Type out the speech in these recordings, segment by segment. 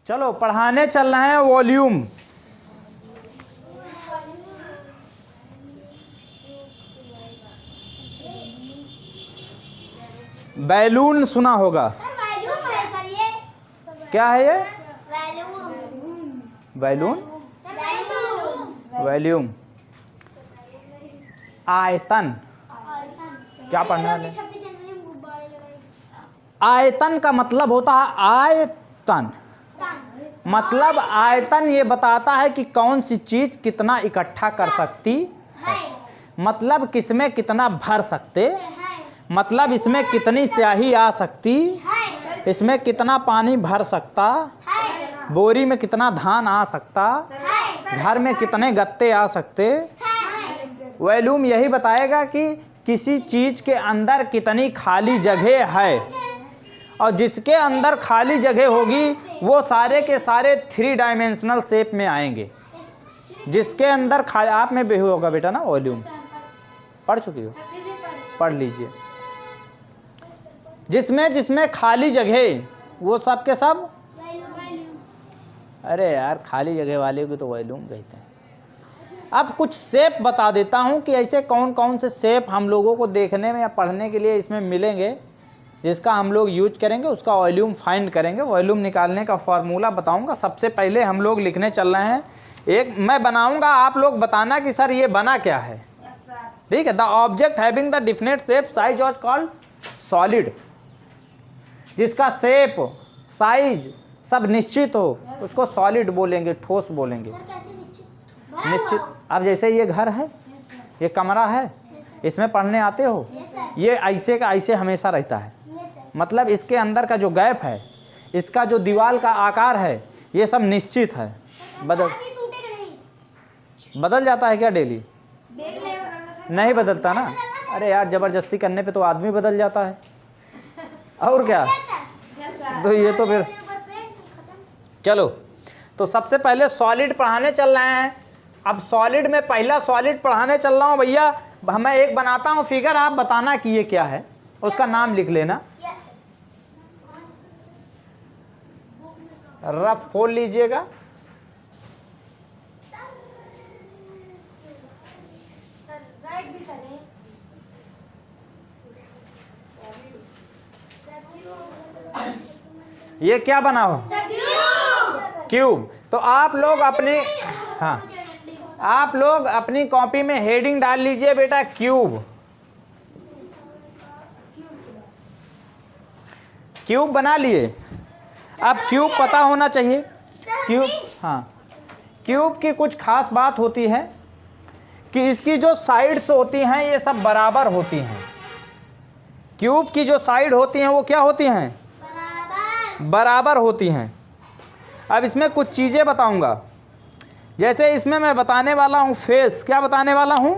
चलो पढ़ाने चल रहे हैं वॉल्यूम। बैलून सुना होगा। वॉल्यूम है सर ये। क्या है ये? वॉल्यूम। Balloon, volume. आयतन, क्या पढ़ने वाले? आयतन का मतलब होता है आयतन, मतलब आयतन ये बताता है कि कौन सी चीज कितना इकट्ठा कर सकती है, मतलब किसमें कितना भर सकते, मतलब इसमें कितनी स्याही आ सकती, इसमें कितना पानी भर सकता, बोरी में कितना धान आ सकता, घर में कितने गत्ते आ सकते। वॉल्यूम यही बताएगा कि किसी चीज के अंदर कितनी खाली जगह है, और जिसके अंदर खाली जगह होगी वो सारे के सारे 3 डायमेंशनल शेप में आएंगे। जिसके अंदर खाली, आप में भी होगा बेटा ना वॉल्यूम, पढ़ चुकी हो, पढ़ लीजिए। जिसमें जिसमें खाली जगह वो सब के सब, अरे यार खाली जगह वाले को तो वॉल्यूम कहते हैं। अब कुछ शेप बता देता हूं कि ऐसे कौन कौन से शेप हम लोगों को देखने में या पढ़ने के लिए इसमें मिलेंगे, जिसका हम लोग यूज करेंगे, उसका वॉल्यूम फाइंड करेंगे। वॉल्यूम निकालने का फॉर्मूला बताऊंगा। सबसे पहले हम लोग लिखने चल रहे हैं, एक मैं बनाऊंगा, आप लोग बताना कि सर ये बना क्या है, ठीक है। The object having the definite shape size was called solid. जिसका शेप साइज सब निश्चित हो उसको सॉलिड बोलेंगे, ठोस बोलेंगे। निश्चित। अब जैसे ये घर है, ये कमरा है, इसमें पढ़ने आते हो, ये ऐसे का ऐसे हमेशा रहता है, मतलब इसके अंदर का जो गैप है, इसका जो दीवार का आकार है, ये सब निश्चित है। बदल जाता है क्या डेली? नहीं बदलता ना। अरे यार जबरदस्ती करने पे तो आदमी बदल जाता है, और क्या। तो ये तो फिर चलो, तो सबसे पहले सॉलिड पढ़ाने चल रहे हैं। अब सॉलिड में पहला सॉलिड पढ़ाने चल रहा हूँ भैया। मैं एक बनाता हूँ फिगर, आप बताना कि ये क्या है, उसका नाम लिख लेना। रफ खोल लीजिएगा। ये क्या बना हो? क्यूब। तो आप लोग अपने, हाँ आप लोग अपनी कॉपी में हेडिंग डाल लीजिए बेटा, क्यूब। क्यूब बना लिए। अब क्यूब पता होना चाहिए। क्यूब, हाँ क्यूब की कुछ खास बात होती है कि इसकी जो साइड्स होती हैं ये सब बराबर होती हैं। क्यूब की जो साइड होती हैं वो क्या होती हैं? बराबर होती हैं। अब इसमें कुछ चीज़ें बताऊंगा। जैसे इसमें मैं बताने वाला हूँ फेस। क्या बताने वाला हूँ?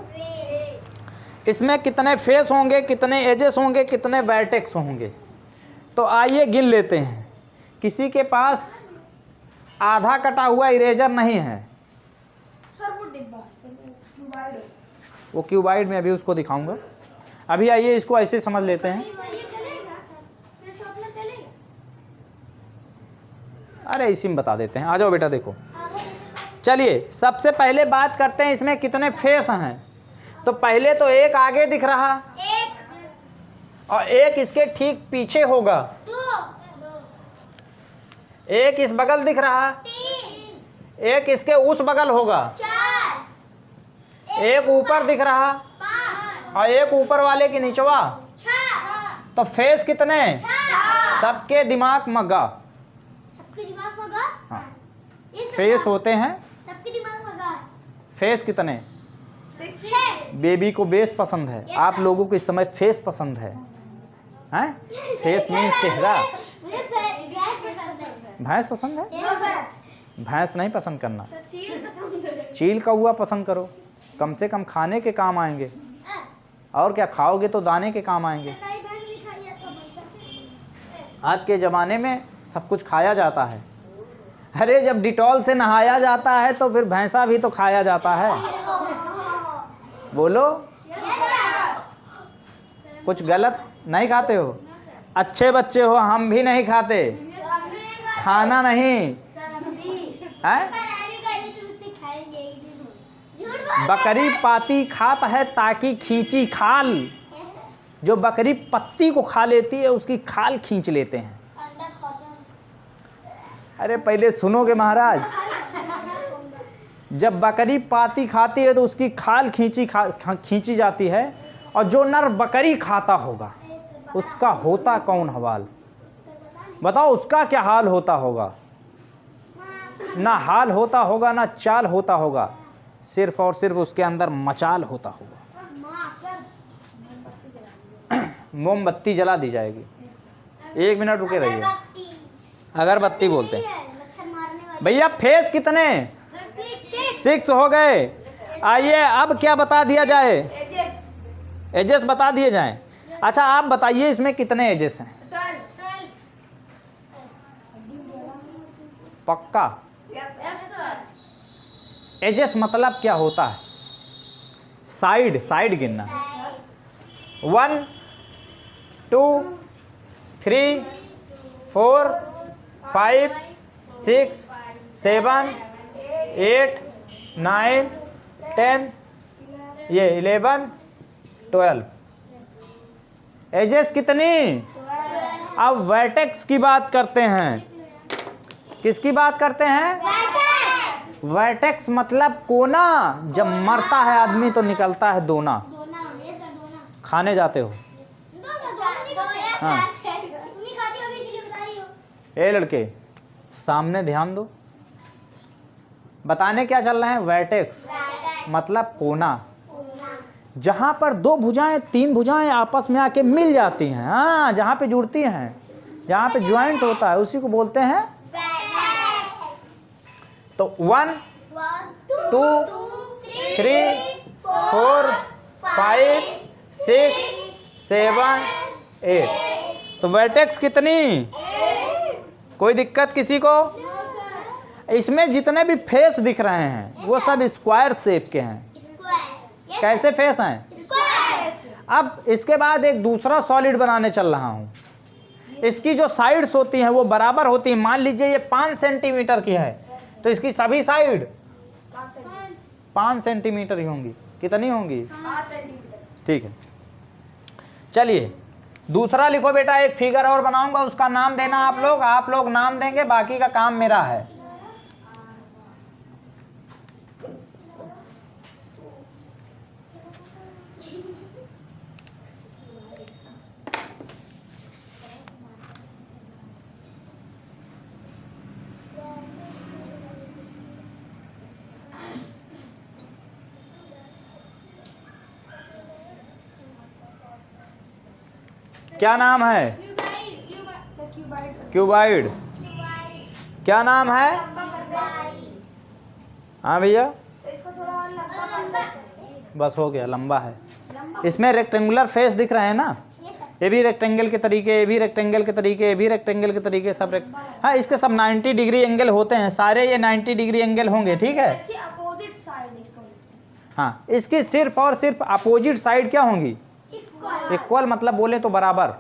इसमें कितने फेस होंगे, कितने एजेस होंगे, कितने वर्टेक्स होंगे। तो आइए गिन लेते हैं। किसी के पास आधा कटा हुआ इरेजर नहीं है। सर वो डिब्बा, क्यूबाइड, वो क्यूबाइड में अभी उसको दिखाऊंगा। अभी आइए इसको ऐसे समझ लेते हैं। अरे इसी में बता देते हैं, आ जाओ बेटा देखो। चलिए सबसे पहले बात करते हैं इसमें कितने फेस हैं। तो पहले तो एक आगे दिख रहा, और एक इसके ठीक पीछे होगा, एक इस बगल दिख रहा, एक इसके उस बगल होगा, एक ऊपर दिख रहा, और एक ऊपर वाले के नीचवा। तो फेस कितने? सबके दिमाग मग्गा। हाँ फेस होते हैं। सबके दिमाग मगा। फेस कितने? बेबी को बेस पसंद है, आप लोगों को इस समय फेस पसंद है, हैं? फेस मीन चेहरा। भैंस पसंद है? भैंस नहीं पसंद करना, चील कौवा पसंद करो, कम से कम खाने के काम आएंगे। और क्या खाओगे तो दाने के काम आएंगे। आज के ज़माने में सब कुछ खाया जाता है। अरे जब डिटॉल से नहाया जाता है तो फिर भैंसा भी तो खाया जाता है। बोलो, कुछ गलत नहीं खाते हो? अच्छे बच्चे हो, हम भी नहीं खाते। खाना नहीं, हैं? झूठ बोल। बकरी पाती खात है ताकि खींची खाल। जो बकरी पत्ती को खा लेती है उसकी खाल खींच लेते हैं। अंडा खाता हूँ। अरे पहले सुनोगे महाराज, जब बकरी पाती खाती है तो उसकी खाल खींची जाती है, और जो नर बकरी खाता होगा उसका होता कौन हवाल? बताओ उसका क्या हाल होता होगा? ना हाल होता होगा ना चाल होता होगा, सिर्फ और सिर्फ उसके अंदर मचाल होता होगा। मोमबत्ती जला दी जाएगी। 1 मिनट रुके रहिए। अगरबत्ती बोलते हैं। मच्छर मारने वाली। भैया फेस कितने? 6 हो गए। आइए अब क्या बता दिया जाए? एजेस बता दिए जाएं। अच्छा आप बताइए इसमें कितने एजेस हैं? पक्का? एजेस मतलब क्या होता है? साइड गिनना। 1 2 3 4 5 6 7 8 9 10, ये 11 12 एजेस कितनी? अब वर्टेक्स की बात करते हैं। किसकी बात करते हैं? वर्टेक्स मतलब कोना। जब मरता है आदमी तो निकलता है दोना। खाने जाते हो? हाँ। ए लड़के सामने ध्यान दो, बताने क्या चल रहा है? वर्टेक्स मतलब कोना, जहां पर 2 भुजाएं 3 भुजाएं आपस में आके मिल जाती हैं। हाँ, जहां पे जुड़ती हैं, जहां पे ज्वाइंट होता है उसी को बोलते हैं। तो 1 2 3 4 5 6 7 8। तो वर्टेक्स कितनी? कोई दिक्कत किसी को? इसमें जितने भी फेस दिख रहे हैं वो सब स्क्वायर शेप के हैं। कैसे फेस हैं? अब इसके बाद एक दूसरा सॉलिड बनाने चल रहा हूं। इसकी जो साइड्स होती हैं वो बराबर होती हैं। मान लीजिए ये 5 सेंटीमीटर की है तो इसकी सभी साइड 5 सेंटीमीटर ही होंगी। कितनी होंगी? ठीक है, चलिए दूसरा लिखो बेटा। एक फिगर और बनाऊंगा, उसका नाम देना आप लोग नाम देंगे, बाकी का काम मेरा है। क्या नाम है? क्यूबाइड। क्या नाम है? हाँ भैया, बस हो गया, लंबा है। इसमें रेक्टेंगुलर फेस दिख रहे हैं ना? ये भी रेक्टेंगल के तरीके, ये भी रेक्टेंगल के तरीके, ये भी रेक्टेंगल के तरीके, सब हाँ इसके सब 90 डिग्री एंगल होते हैं सारे। ये 90 डिग्री एंगल होंगे, ठीक है? हाँ, इसकी सिर्फ और सिर्फ अपोजिट साइड क्या होंगी? इक्वल मतलब बोले तो बराबर।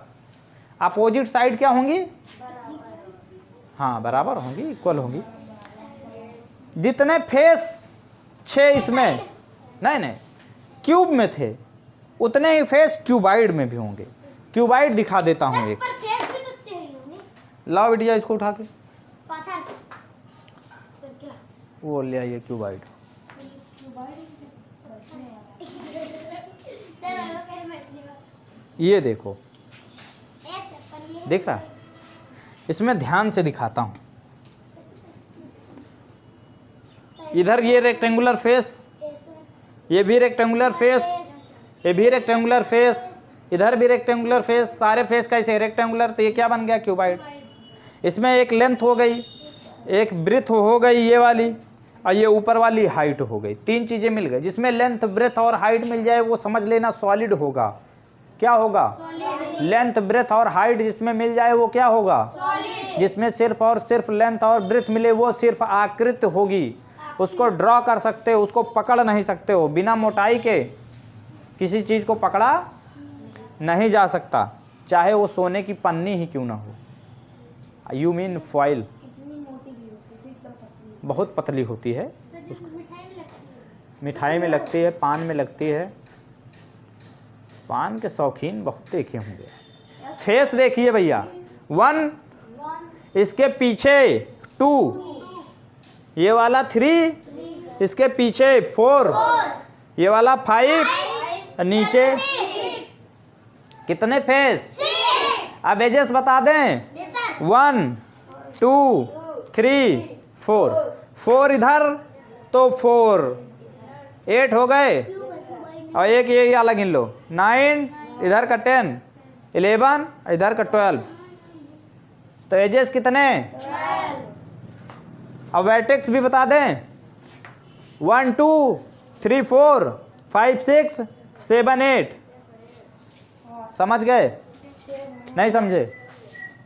अपोजिट साइड क्या होंगी? हाँ बराबर होंगी, इक्वल होंगी। जितने फेस 6 इसमें नहीं क्यूब में थे, उतने ही फेस क्यूबाइड में भी होंगे। क्यूबाइड दिखा देता हूँ एक। लाओ बिटिया इसको उठा के, वो ले आइए क्यूबाइड। ये देखो, देख रहा है? इसमें ध्यान से दिखाता हूं। इधर ये रेक्टेंगुलर फेस, ये भी रेक्टेंगुलर फेस, ये भी रेक्टेंगुलर फेस, इधर भी रेक्टेंगुलर फेस, सारे फेस कैसे रेक्टेंगुलर। तो ये क्या बन गया? क्यूबाइड। इसमें एक लेंथ हो गई, एक ब्रेथ हो गई ये वाली, और ये ऊपर वाली हाइट हो गई। 3 चीजें मिल गई। जिसमें लेंथ ब्रेथ और हाइट मिल जाए वो समझ लेना सॉलिड होगा। क्या होगा? लेंथ ब्रेथ और हाइट जिसमें मिल जाए वो क्या होगा? जिसमें सिर्फ और सिर्फ लेंथ और ब्रेथ मिले वो सिर्फ आकृति होगी। उसको ड्रॉ कर सकते हो, उसको पकड़ नहीं सकते हो। बिना मोटाई के किसी चीज को पकड़ा नहीं जा सकता, चाहे वो सोने की पन्नी ही क्यों ना हो। You mean foil. बहुत पतली होती है, तो जो मिठाई में लगती है। मिठाई में लगती है, पान में लगती है। पान के शौकीन बहुत देखे होंगे। फेस देखिए भैया, 1, 1 इसके पीछे 2, 2 ये वाला 3, 3 इसके पीछे 4, 4 ये वाला 5, 5 नीचे 6 कितने फेस? 6 अब एजेस बता दें, 1 2 3 4, 4 इधर तो 4, 8 हो गए, और एक ये वाला गिन लो, 9, इधर का 10, 11, इधर का 12। तो एजेस कितने? 12 अब वर्टेक्स भी बता दें, 1 2 3 4 5 6 7 8। समझ गए? नहीं समझे?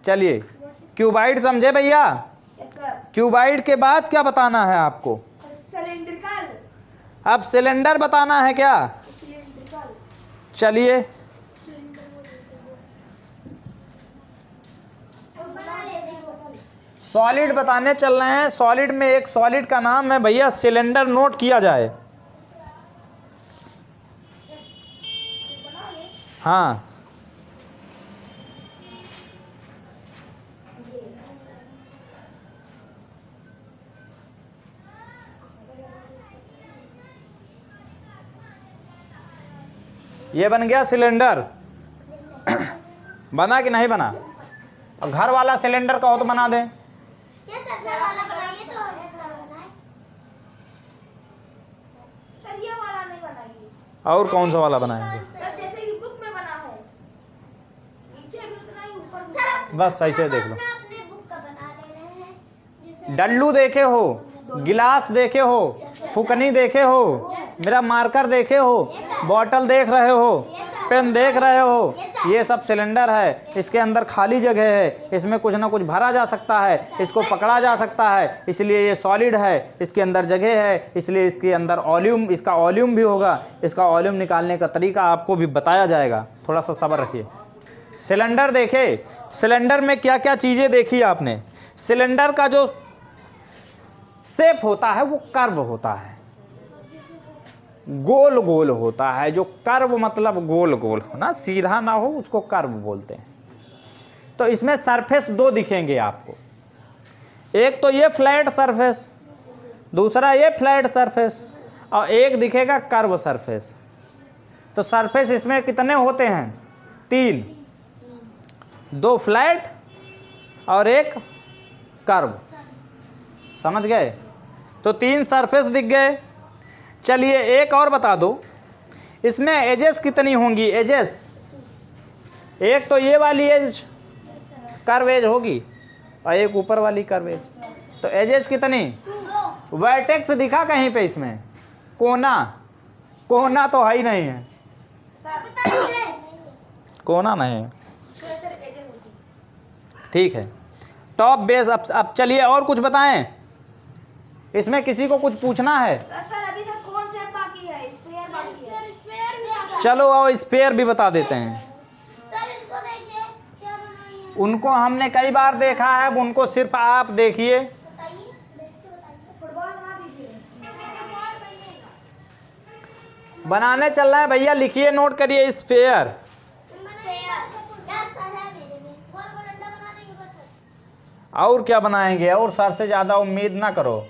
चलिए क्यूबाइड समझे भैया? क्यूबाइड के बाद क्या बताना है आपको? सिलेंड्रिकल। अब सिलेंडर बताना है क्या? चलिए सॉलिड बताने चल रहे हैं। सॉलिड में एक सॉलिड का नाम है भैया सिलेंडर, नोट किया जाए। हाँ, ये बन गया सिलेंडर। बना कि नहीं बना? और घर वाला सिलेंडर कहो तो बना दें। ये सर घर वाला बनाइए तो हम इसका बनाएं। सर ये वाला नहीं बनाइए। और कौन सा वाला बनाएंगे? सर जैसे कि बुक में बना है, नीचे भी उतना ही ऊपर भी। सर बस ऐसे देख लो। अपने बुक का बना ले रहे हैं, जिसे डल्लू देखे हो, गिलास देखे हो, फुकनी देखे हो, मेरा मार्कर देखे हो, बॉटल देख रहे हो, पेन देख रहे हो, ये सब सिलेंडर है। इसके अंदर खाली जगह है, इसमें कुछ ना कुछ भरा जा सकता है, इसको पकड़ा जा सकता है, इसलिए ये सॉलिड है। इसके अंदर जगह है, इसलिए इसके अंदर वॉल्यूम, इसका वॉल्यूम भी होगा। इसका वॉल्यूम निकालने का तरीका आपको भी बताया जाएगा, थोड़ा सा सब्र रखिए। सिलेंडर देखे, सिलेंडर में क्या क्या चीज़ें देखी आपने? सिलेंडर का जो शेप होता है वो कर्व होता है, गोल गोल होता है। जो कर्व मतलब गोल गोल हो ना, सीधा ना हो, उसको कर्व बोलते हैं। तो इसमें सरफेस 2 दिखेंगे आपको, एक तो ये फ्लैट सरफेस, दूसरा ये फ्लैट सरफेस, और एक दिखेगा कर्व सरफेस। तो सरफेस इसमें कितने होते हैं? 3, 2 फ्लैट और एक कर्व। समझ गए? तो 3 सरफेस दिख गए। चलिए एक और बता दो, इसमें एजेस कितनी होंगी? एजेस, एक तो ये वाली एज कर्व एज होगी और एक ऊपर वाली कर्व एज। तो एजेस कितनी? वर्टेक्स दिखा कहीं पे इसमें? कोना, कोना तो है ही नहीं है, कोना नहीं है। ठीक है, टॉप बेस। अब चलिए और कुछ बताएं। इसमें किसी को कुछ पूछना है? सर अभी तक कौन से बाकी है? स्पेयर बाकी है। सर स्पेयर भी। चलो आओ स्पेयर भी बता देते हैं। सर इनको देखिए क्या बनाई है। उनको हमने कई बार देखा है, अब उनको सिर्फ आप देखिए। बताइए, देख के बताइए। फुटबॉल बना दीजिए। फुटबॉल बनेगा। बनाने चल रहा है भैया, लिखिए, नोट करिए स्पेयर। सर है मेरे में। गोल गोल अंडा बना देंगे बस सर। और क्या बनाएंगे? और सर से ज़्यादा उम्मीद ना करो।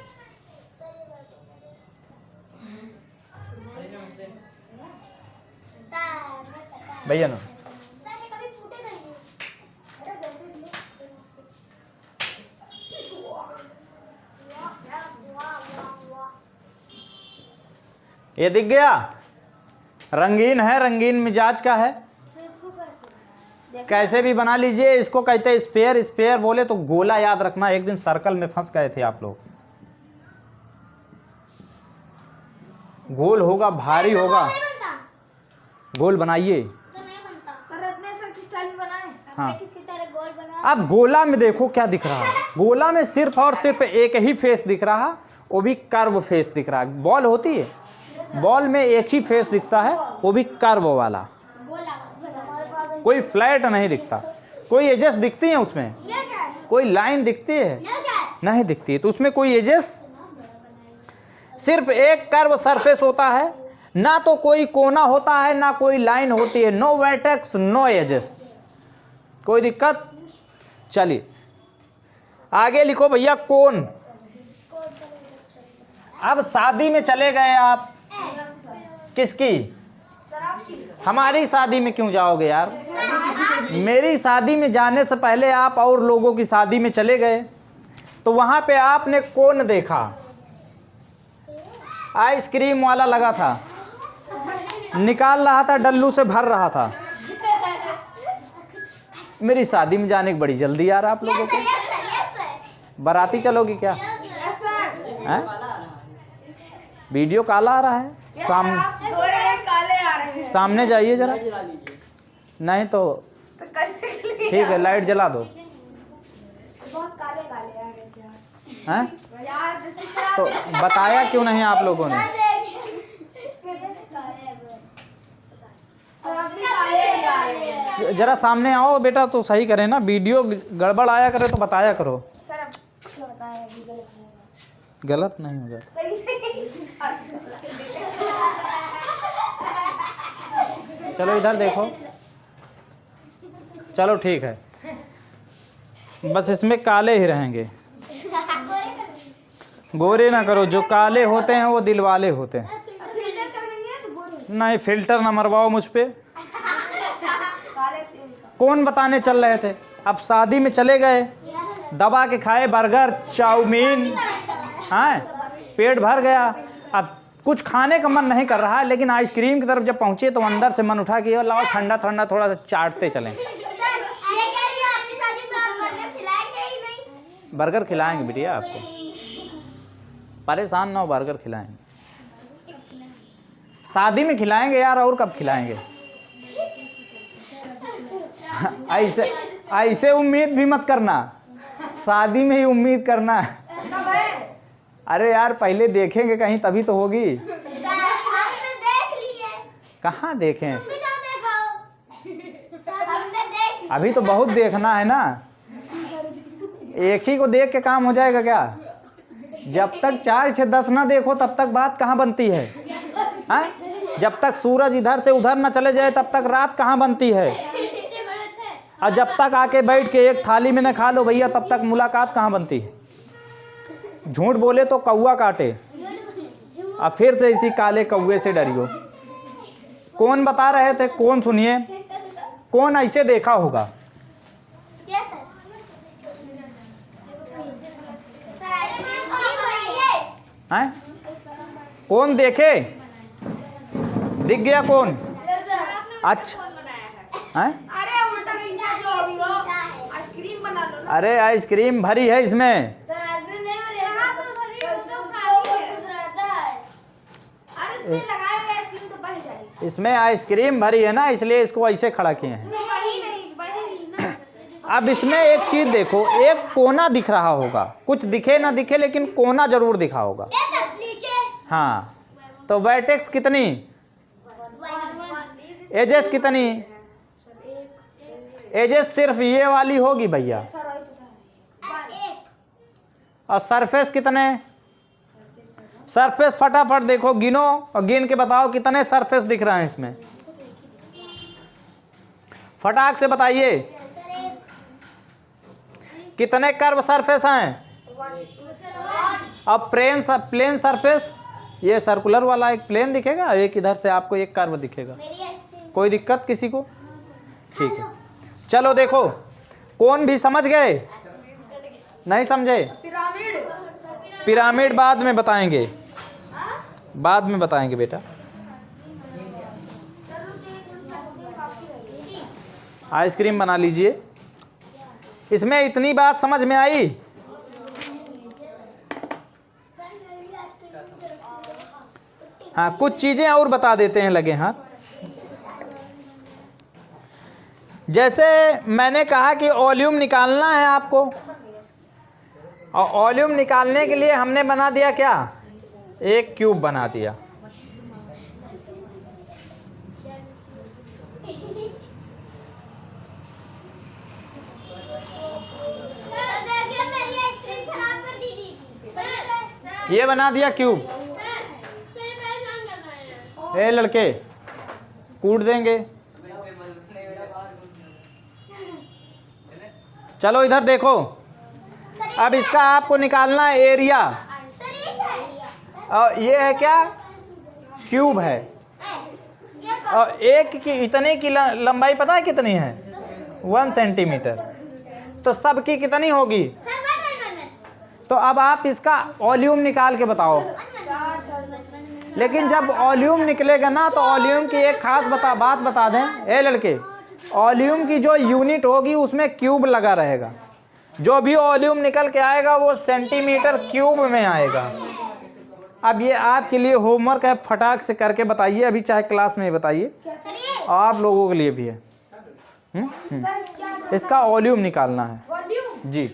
भैया ना, सर ये कभी फूटेगा ही नहीं। ये दिख गया? रंगीन है, रंगीन मिजाज का है। तो इसको कैसे भी बना लीजिए। इसको कहते हैं स्पेयर। स्पेयर बोले तो गोला याद रखना, एक दिन सर्कल में फंस गए थे आप लोग। गोल होगा, भारी होगा। गोल बनाइए। हाँ, किसी तरह गोल बना। अब गोला में देखो क्या दिख रहा है। गोला में सिर्फ और सिर्फ एक ही फेस दिख रहा, वो भी कर्व फेस दिख रहा है। बॉल होती है, बॉल में एक ही फेस दिखता है, वो भी कर्व वाला, कोई फ्लैट नहीं दिखता। कोई एजेस दिखती है उसमें? कोई लाइन दिखती है? नहीं दिखती है। तो उसमें कोई एजेस सिर्फ एक कर्व सरफेस होता है, ना तो कोई कोना होता है ना कोई लाइन होती है। No vertex no edges. कोई दिक्कत? चलिए आगे लिखो भैया कोन। अब शादी में चले गए आप, किसकी? हमारी शादी में क्यों जाओगे यार? मेरी शादी में जाने से पहले आप और लोगों की शादी में चले गए, तो वहां पे आपने कोन देखा, आइसक्रीम वाला लगा था, निकाल रहा था, डल्लू से भर रहा था। मेरी शादी में जाने की बड़ी जल्दी यार आप लोगों को। बाराती चलोगी क्या? हैं? वीडियो काला आ रहा है, सामने जाइए जरा, नहीं तो ठीक है लाइट जला दो। हैं? तो बताया क्यों नहीं आप लोगों ने? जरा सामने आओ बेटा तो सही करें ना, वीडियो गड़बड़ आया करे तो बताया करो। गलत नहीं होगा। चलो इधर देखो, चलो ठीक है, बस इसमें काले ही रहेंगे, गोरे ना करो। जो काले होते हैं वो दिल वाले होते हैं। नहीं फिल्टर ना मरवाओ मुझ पे। कौन बताने चल रहे थे? अब शादी में चले गए, दबा के खाए बर्गर चाउमीन, हाँ पेट भर गया। अब कुछ खाने का मन नहीं कर रहा है, लेकिन आइसक्रीम की तरफ जब पहुंचे तो अंदर से मन उठा कि लाओ ठंडा ठंडा थोड़ा सा चाटते चलें। बर्गर खिलाएंगे बिटिया आपको, परेशान ना हो, बर्गर खिलाएंगे, शादी में खिलाएंगे यार, और कब खिलाएंगे? ऐसे ऐसे उम्मीद भी मत करना, शादी में ही उम्मीद करना। अरे यार पहले देखेंगे कहीं तभी तो होगी। कहाँ देखें? अभी तो बहुत देखना है ना, एक ही को देख के काम हो जाएगा क्या? जब तक 4 6 10 ना देखो तब तक बात कहाँ बनती है? हाँ? जब तक सूरज इधर से उधर ना चले जाए तब तक रात कहाँ बनती है? और जब तक आके बैठ के एक थाली में न खा लो भैया तब तक मुलाकात कहाँ बनती है? झूठ बोले तो कौआ काटे। अब फिर से इसी काले कौए से डरियो। कौन बता रहे थे? कौन सुनिए, कौन ऐसे देखा होगा? हैं? कौन देखे? दिख गया कौन? अच्छा हैं? अरे आइसक्रीम भरी है इसमें। इसमें आइसक्रीम भरी है ना, इसलिए इसको ऐसे खड़ा किए हैं। अब इसमें एक चीज देखो, एक कोना दिख रहा होगा, कुछ दिखे ना दिखे लेकिन कोना जरूर दिखा होगा। हाँ तो वर्टेक्स कितनी, एजेस कितनी? एजेस सिर्फ ये वाली होगी भैया। और सरफेस कितने? सरफेस फटाफट देखो, गिनो और गिन के बताओ कितने सरफेस दिख रहे हैं इसमें, फटाक से बताइए। कितने कर्व सरफेस हैं? अब प्लेन सरफेस, ये सर्कुलर वाला एक प्लेन दिखेगा, एक इधर से आपको एक कर्व दिखेगा। कोई दिक्कत किसी को? ठीक है चलो देखो, कौन भी समझ गए? नहीं समझे? पिरामिड बाद में बताएंगे, बाद में बताएंगे बेटा। आइसक्रीम बना लीजिए। इसमें इतनी बात समझ में आई? हाँ कुछ चीजें और बता देते हैं लगे हाथ। जैसे मैंने कहा कि वॉल्यूम निकालना है आपको, और वॉल्यूम निकालने के लिए हमने बना दिया क्या? एक क्यूब बना दिया। ये बना दिया क्यूब। ए लड़के कूट देंगे। चलो इधर देखो, अब इसका आपको निकालना है एरिया। सर ये क्या है? और ये है क्या, क्यूब है। और एक की इतने की लंबाई पता है कितनी है, 1 सेंटीमीटर। तो सब की कितनी होगी। तो अब आप इसका वॉल्यूम निकाल के बताओ। लेकिन जब वॉल्यूम निकलेगा ना तो वॉल्यूम की एक खास बात बता दें ए लड़के, वॉल्यूम की जो यूनिट होगी उसमें क्यूब लगा रहेगा। जो भी वॉल्यूम निकल के आएगा वो सेंटीमीटर क्यूब में आएगा। अब ये आपके लिए होमवर्क है, फटाक से करके बताइए, अभी चाहे क्लास में ही बताइए, आप लोगों के लिए भी है। इसका वॉल्यूम निकालना है वॉल्यूम जी।